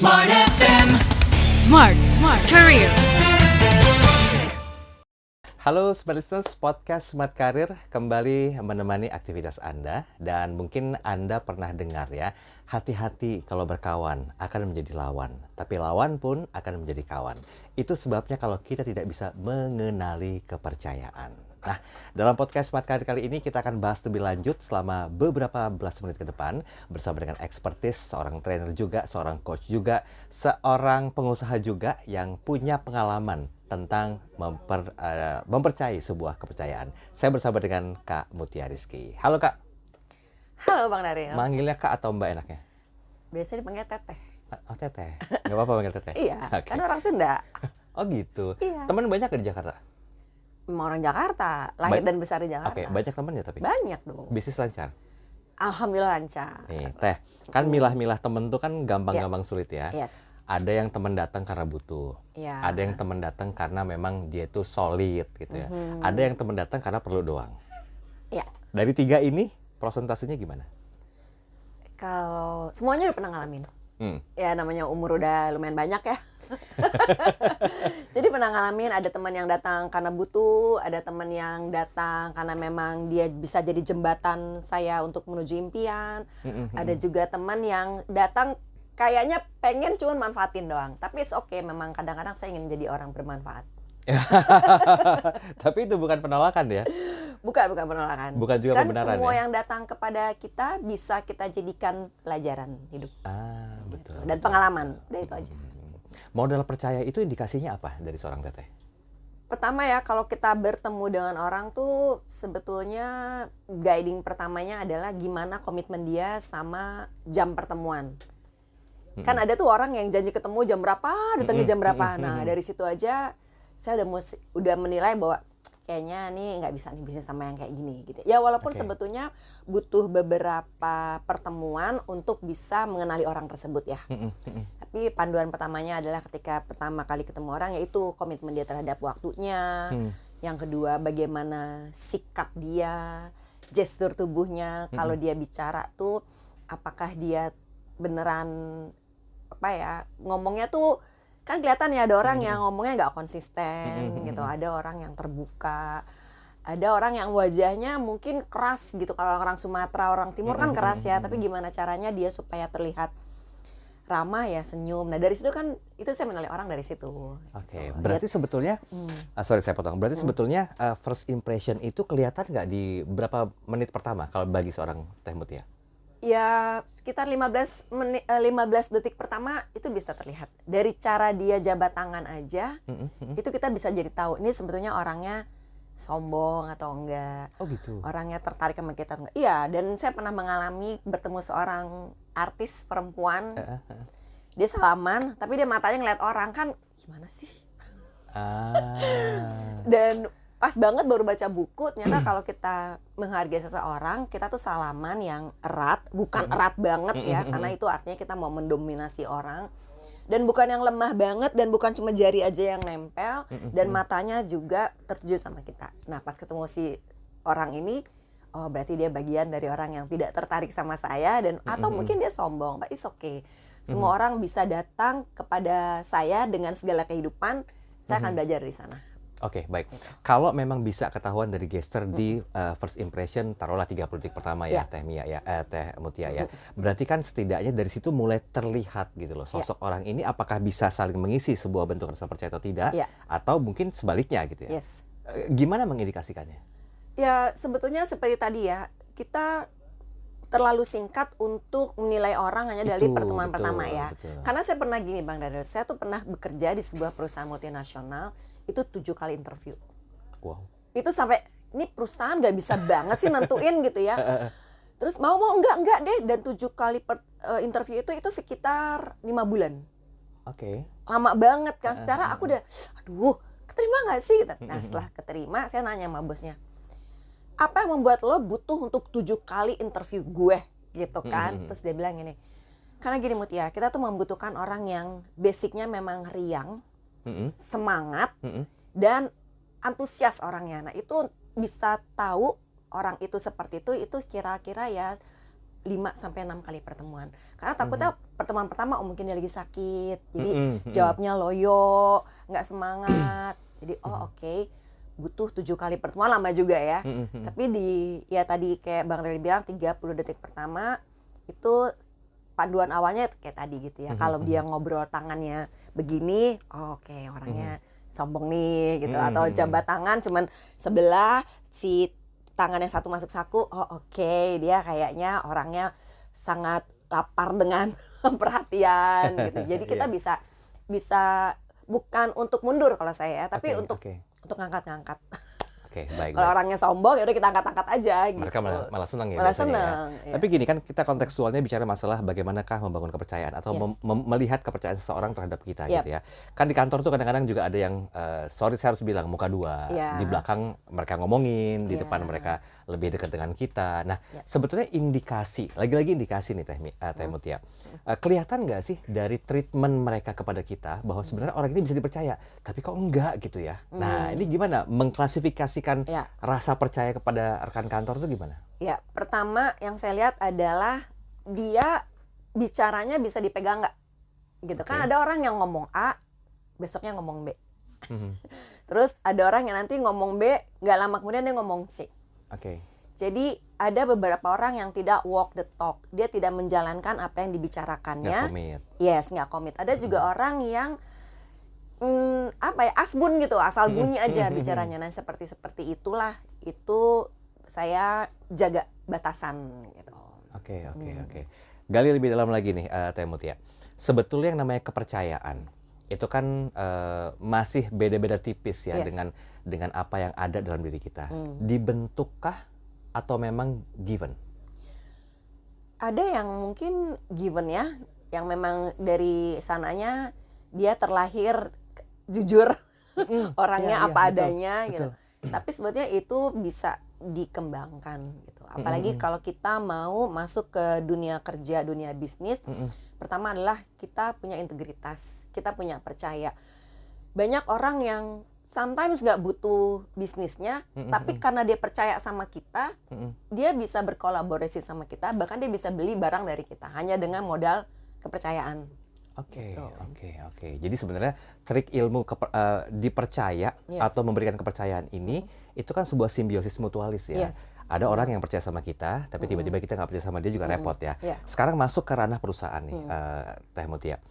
Smart FM. Smart Career. Halo Smart Listeners, podcast Smart Career kembali menemani aktivitas Anda. Dan mungkin Anda pernah dengar ya, hati-hati kalau berkawan akan menjadi lawan, tapi lawan pun akan menjadi kawan. Itu sebabnya kalau kita tidak bisa mengenali kepercayaan. Nah, dalam podcast Smart Career kali ini kita akan bahas lebih lanjut selama beberapa belas menit ke depan bersama dengan ekspertis, seorang trainer juga, seorang coach juga, seorang pengusaha juga yang punya pengalaman tentang mempercayai sebuah kepercayaan. Saya bersama dengan Kak Mutia Rizky. Halo Kak. Halo Bang Daryl. Manggilnya Kak atau Mbak enaknya? Biasanya dipanggil Teteh. Oh Teteh. Gak apa-apa panggil Teteh? Iya, Okay. kan orang Sunda. Oh gitu. Iya. Teman banyak di Jakarta? Memang orang Jakarta, lahir dan besar di Jakarta. Oke, banyak temannya tapi? Banyak dong. Bisnis lancar? Alhamdulillah lancar. Nih, Teh, kan milah-milah temen tuh kan gampang-gampang sulit ya. Yes. Ada yang temen datang karena butuh. Iya. Ada yang temen datang karena memang dia tuh solid gitu ya. Ada yang temen datang karena perlu doang. Iya. Dari tiga ini, prosentasenya gimana? Kalau semuanya udah pernah ngalamin. Ya namanya umur udah lumayan banyak ya. Jadi pernah ngalamin ada teman yang datang karena butuh, ada teman yang datang karena memang dia bisa jadi jembatan saya untuk menuju impian. Ada juga teman yang datang kayaknya pengen cuma manfaatin doang. Tapi it's okay, memang kadang-kadang saya ingin jadi orang bermanfaat. Tapi itu bukan penolakan ya? Bukan penolakan. Bukan juga kan pembenaran semua ya? yang datang kepada kita bisa kita jadikan pelajaran hidup. Betul. Dan pengalaman. Udah itu aja. Modal percaya itu indikasinya apa dari seorang Teteh? Pertama ya, kalau kita bertemu dengan orang tuh sebetulnya guiding pertamanya adalah gimana komitmen dia sama jam pertemuan. Kan ada tuh orang yang janji ketemu jam berapa, datangnya jam berapa. Nah, dari situ aja saya udah menilai bahwa kayaknya nih nggak bisa nih bisnis sama yang kayak gini gitu. Ya walaupun sebetulnya butuh beberapa pertemuan untuk bisa mengenali orang tersebut ya. Tapi panduan pertamanya adalah ketika pertama kali ketemu orang, yaitu komitmen dia terhadap waktunya. Yang kedua, bagaimana sikap dia, gestur tubuhnya. Kalau dia bicara tuh, apakah dia beneran ngomongnya tuh, kan kelihatan ya ada orang yang ngomongnya nggak konsisten gitu. Ada orang yang terbuka. Ada orang yang wajahnya mungkin keras gitu. Kalau orang Sumatera, orang Timur kan keras ya. Tapi gimana caranya dia supaya terlihat ramah ya, senyum. Nah dari situ kan, itu saya menilai orang dari situ. Oke, berarti sebetulnya, sorry saya potong, berarti sebetulnya first impression itu kelihatan nggak di berapa menit pertama kalau bagi seorang Teh Mutia? Ya sekitar 15 detik pertama itu bisa terlihat. Dari cara dia jabat tangan aja, itu kita bisa jadi tahu ini sebetulnya orangnya sombong atau enggak. Oh gitu. Orangnya tertarik sama kita atau enggak. Iya, dan saya pernah mengalami bertemu seorang artis perempuan. Dia salaman, tapi dia matanya ngeliat orang, kan gimana sih? Dan pas banget baru baca buku, ternyata kalau kita menghargai seseorang, kita tuh salaman yang erat, bukan erat banget ya, karena itu artinya kita mau mendominasi orang. Dan bukan yang lemah banget, dan bukan cuma jari aja yang nempel, dan matanya juga tertuju sama kita. Nah pas ketemu si orang ini, oh berarti dia bagian dari orang yang tidak tertarik sama saya, dan atau mungkin dia sombong, but it's okay. Semua orang bisa datang kepada saya dengan segala kehidupan, saya akan belajar dari sana. Oke, baik. Kalau memang bisa ketahuan dari gesture di first impression, taruhlah 30 detik pertama ya, Teh Mia ya, Teh Mutia ya. Berarti kan setidaknya dari situ mulai terlihat gitu loh, sosok orang ini apakah bisa saling mengisi sebuah bentuk rasa percaya atau tidak, atau mungkin sebaliknya gitu ya. Yes. Gimana mengindikasikannya? Ya sebetulnya seperti tadi ya, kita terlalu singkat untuk menilai orang hanya dari pertemuan pertama ya. Karena saya pernah gini Bang Daryl, saya tuh pernah bekerja di sebuah perusahaan multinasional, itu 7 kali interview. Wow. Itu sampai, ini perusahaan gak bisa banget sih nentuin gitu ya. Terus mau enggak deh, dan 7 kali interview itu sekitar 5 bulan. Oke. Lama banget kan, secara aku udah, aduh keterima gak sih? Nah setelah keterima, saya nanya sama bosnya, apa yang membuat lo butuh untuk 7 kali interview gue gitu kan? Terus dia bilang gini, karena gini Mutia, kita tuh membutuhkan orang yang basicnya memang riang, semangat, dan antusias orangnya. Nah itu bisa tahu orang itu seperti itu kira-kira ya 5 sampai 6 kali pertemuan. Karena takutnya pertemuan pertama mungkin dia lagi sakit. Jadi jawabnya loyo, nggak semangat. Jadi oke, butuh 7 kali pertemuan, lama juga ya. Tapi ya tadi kayak Bang Rally bilang 30 detik pertama itu panduan awalnya kayak tadi gitu ya. Kalau dia ngobrol tangannya begini, oke, orangnya sombong nih gitu. Atau jabat tangan cuman sebelah, si tangannya satu masuk saku, oke, dia kayaknya orangnya sangat lapar dengan perhatian gitu. Jadi kita bisa bukan untuk mundur kalau saya, tapi untuk ngangkat-ngangkat. Oke, baik. Kalau orangnya sombong ya udah kita angkat-angkat aja gitu. Mereka malah senang ya Malah biasanya senang, ya. ya. Tapi gini kan kita kontekstualnya bicara masalah bagaimanakah membangun kepercayaan atau melihat kepercayaan seseorang terhadap kita gitu ya. Kan di kantor tuh kadang-kadang juga ada yang sorry saya harus bilang muka dua. Di belakang mereka ngomongin, di depan mereka lebih dekat dengan kita. Nah, sebetulnya indikasi, lagi-lagi indikasi nih Teh Mutia. Kelihatan nggak sih dari treatment mereka kepada kita bahwa sebenarnya orang ini bisa dipercaya, tapi kok enggak gitu ya. Nah, ini gimana mengklasifikasikan rasa percaya kepada rekan kantor itu gimana? Ya, pertama yang saya lihat adalah dia bicaranya bisa dipegang nggak, gitu kan. Ada orang yang ngomong A, besoknya ngomong B. Terus ada orang yang nanti ngomong B, nggak lama kemudian dia ngomong C. Jadi ada beberapa orang yang tidak walk the talk, dia tidak menjalankan apa yang dibicarakannya. Nggak komit. Ada juga orang yang asbun gitu, asal bunyi aja bicaranya. Nah, seperti itulah, itu saya jaga batasan gitu. Oke. Gali lebih dalam lagi nih Teh Mutia. Sebetulnya yang namanya kepercayaan itu kan masih beda-beda tipis ya dengan apa yang ada dalam diri kita. Dibentukkah atau memang given? Ada yang mungkin given ya, yang memang dari sananya dia terlahir jujur, orangnya apa adanya gitu. Tapi sebetulnya itu bisa dikembangkan gitu. Apalagi kalau kita mau masuk ke dunia kerja, dunia bisnis, pertama adalah kita punya integritas, kita punya percaya. Banyak orang yang sometimes nggak butuh bisnisnya, tapi karena dia percaya sama kita, dia bisa berkolaborasi sama kita, bahkan dia bisa beli barang dari kita hanya dengan modal kepercayaan. Oke. Jadi sebenarnya trik ilmu dipercaya atau memberikan kepercayaan ini itu kan sebuah simbiosis mutualis ya. Ada orang yang percaya sama kita, tapi tiba-tiba kita nggak percaya sama dia juga repot ya. Sekarang masuk ke ranah perusahaan nih, Teh Mutia.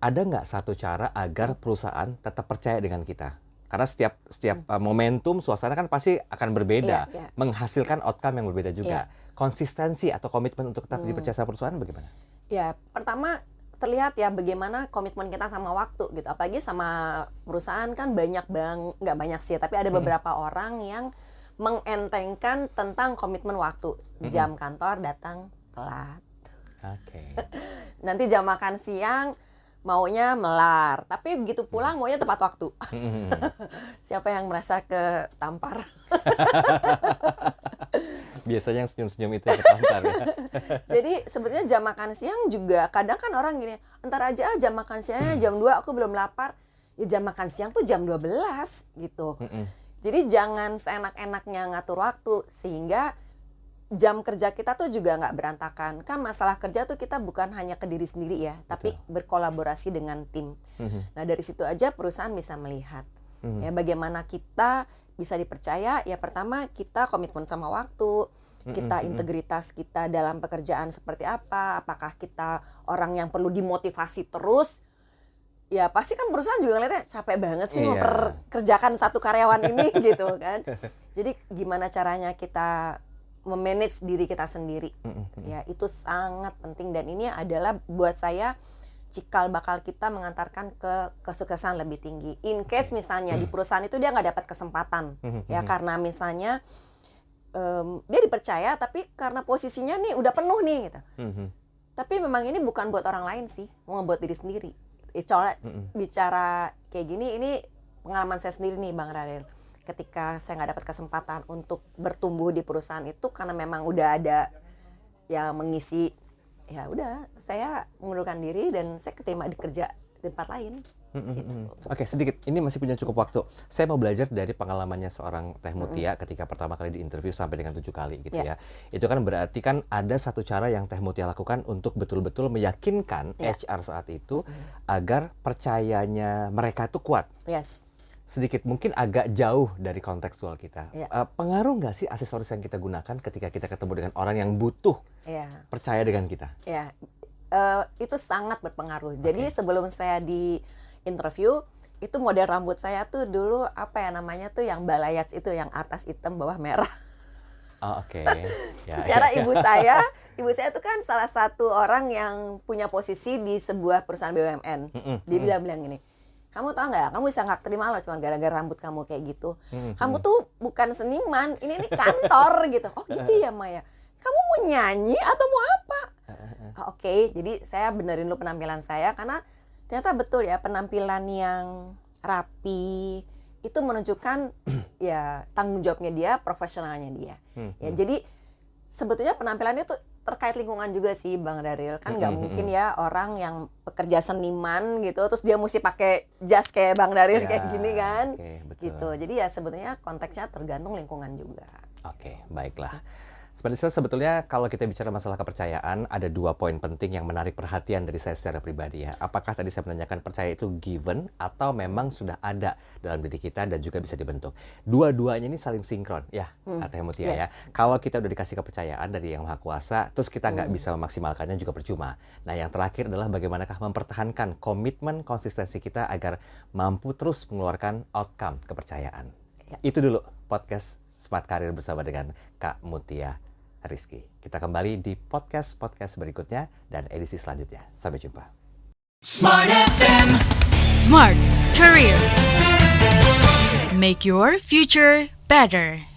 Ada nggak satu cara agar perusahaan tetap percaya dengan kita? Karena setiap momentum, suasana kan pasti akan berbeda, menghasilkan outcome yang berbeda juga. Konsistensi atau komitmen untuk tetap dipercaya sama perusahaan bagaimana? Ya, pertama terlihat ya bagaimana komitmen kita sama waktu gitu. Apalagi sama perusahaan kan nggak banyak sih, tapi ada beberapa orang yang mengentengkan tentang komitmen waktu. Jam kantor datang telat. Nanti jam makan siang maunya melar, tapi begitu pulang maunya tepat waktu. Siapa yang merasa ketampar? Biasanya yang senyum-senyum itu yang ketampar ya. Jadi sebetulnya jam makan siang juga kadang kan orang gini, entar aja jam makan siangnya jam 2 aku belum lapar. Ya jam makan siang tuh jam 12 gitu. Jadi jangan seenak-enaknya ngatur waktu sehingga jam kerja kita tuh juga nggak berantakan. Kan masalah kerja tuh kita bukan hanya ke diri sendiri ya, tapi berkolaborasi dengan tim. Nah dari situ aja perusahaan bisa melihat ya bagaimana kita bisa dipercaya. Ya pertama kita komitmen sama waktu, kita integritas kita dalam pekerjaan seperti apa. Apakah kita orang yang perlu dimotivasi terus? Ya pasti kan perusahaan juga ngeliatnya capek banget sih memperkerjakan satu karyawan ini gitu kan. Jadi gimana caranya kita memanage diri kita sendiri, ya itu sangat penting dan ini adalah buat saya cikal bakal kita mengantarkan ke kesuksesan lebih tinggi. In case misalnya di perusahaan itu dia nggak dapat kesempatan, ya karena misalnya dia dipercaya tapi karena posisinya nih udah penuh nih, gitu. Tapi memang ini bukan buat orang lain sih, mau ngebuat diri sendiri. Soalnya bicara kayak gini, ini pengalaman saya sendiri nih Bang Rally. Ketika saya nggak dapat kesempatan untuk bertumbuh di perusahaan itu karena memang udah ada yang mengisi, ya udah saya mengundurkan diri dan saya keterima di kerja di tempat lain. Oke, sedikit. Ini masih punya cukup waktu. Saya mau belajar dari pengalamannya seorang Teh Mutia ketika pertama kali diinterview sampai dengan 7 kali gitu ya. Itu kan berarti kan ada satu cara yang Teh Mutia lakukan untuk betul-betul meyakinkan HR saat itu agar percayanya mereka itu kuat. Yes. Sedikit mungkin agak jauh dari kontekstual kita. Pengaruh nggak sih aksesoris yang kita gunakan ketika kita ketemu dengan orang yang butuh percaya dengan kita? Ya, itu sangat berpengaruh. Jadi sebelum saya di interview, itu model rambut saya tuh dulu apa ya namanya tuh yang balayage itu, yang atas hitam bawah merah. Oh, oke. Secara ibu saya tuh kan salah satu orang yang punya posisi di sebuah perusahaan BUMN. Dia bilang gini, kamu tau nggak, kamu bisa nggak terima loh cuma gara-gara rambut kamu kayak gitu. Kamu tuh bukan seniman, ini kantor gitu. Oh gitu ya Maya. Kamu mau nyanyi atau mau apa? Oke, jadi saya benerin dulu penampilan saya karena ternyata betul ya, penampilan yang rapi itu menunjukkan ya tanggung jawabnya dia, profesionalnya dia. Ya, jadi sebetulnya penampilannya tuh terkait lingkungan juga sih Bang Daryl. Kan nggak mungkin ya orang yang pekerja seniman gitu terus dia mesti pakai jas kayak Bang Daryl kayak gini kan. Gitu. Jadi ya sebetulnya konteksnya tergantung lingkungan juga. Oke, baiklah. Sebetulnya kalau kita bicara masalah kepercayaan, ada 2 poin penting yang menarik perhatian dari saya secara pribadi ya. Apakah tadi saya menanyakan percaya itu given atau memang sudah ada dalam diri kita dan juga bisa dibentuk. Dua-duanya ini saling sinkron ya, Teh Mutia ya. Kalau kita udah dikasih kepercayaan dari Yang Maha Kuasa, terus kita nggak bisa memaksimalkannya juga percuma. Nah yang terakhir adalah bagaimanakah mempertahankan komitmen konsistensi kita agar mampu terus mengeluarkan outcome kepercayaan. Itu dulu podcast Smart Career bersama dengan Kak Mutia Rizky. Kita kembali di podcast berikutnya dan edisi selanjutnya. Sampai jumpa. Smart FM. Smart Career. Make your future better.